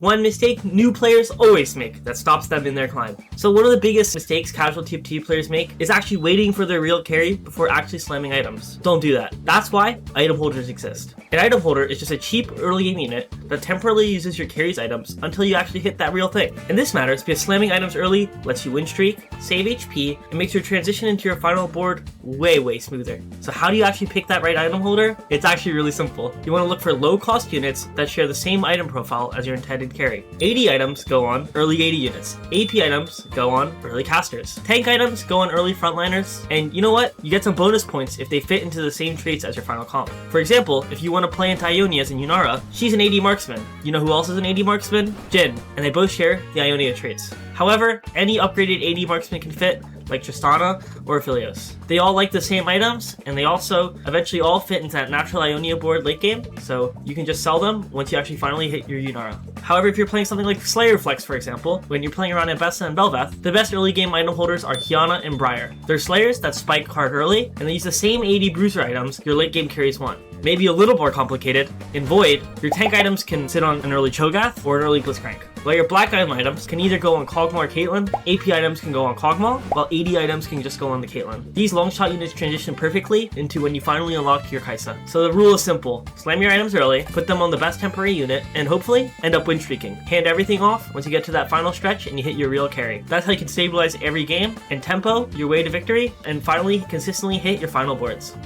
One mistake new players always make that stops them in their climb. So one of the biggest mistakes casual TFT players make is actually waiting for their real carry before actually slamming items. Don't do that. That's why item holders exist. An item holder is just a cheap early game unit that temporarily uses your carry's items until you actually hit that real thing. And this matters because slamming items early lets you win streak, save HP, and makes your transition into your final board way smoother. So how do you actually pick that right item holder? It's actually really simple. You want to look for low cost units that share the same item profile as your intended carry. AD items go on early AD units. AP items go on early casters. Tank items go on early frontliners. And you know what? You get some bonus points if they fit into the same traits as your final comp. For example, if you want to play into Ionia as a Yunara, she's an AD marksman. You know who else is an AD marksman? Jhin. And they both share the Ionia traits. However, any upgraded AD marksman can fit, like Tristana or Aphelios. They all like the same items, and they also eventually all fit into that natural Ionia board late game, so you can just sell them once you actually finally hit your Yunara. However, if you're playing something like Slayer Flex, for example, when you're playing around Ambessa and Bel'Veth, the best early game item holders are Kiana and Briar. They're Slayers that spike hard early, and they use the same AD bruiser items your late game carries want. Maybe a little more complicated, in Void, your tank items can sit on an early Cho'Gath or an early Blitzcrank. While your black item items can either go on Kog'Maw or Caitlyn, AP items can go on Kog'Maw, while AD items can just go on the Caitlyn. These long shot units transition perfectly into when you finally unlock your Kai'Sa. So the rule is simple: slam your items early, put them on the best temporary unit, and hopefully end up win streaking. Hand everything off once you get to that final stretch and you hit your real carry. That's how you can stabilize every game and tempo your way to victory, and finally consistently hit your final boards.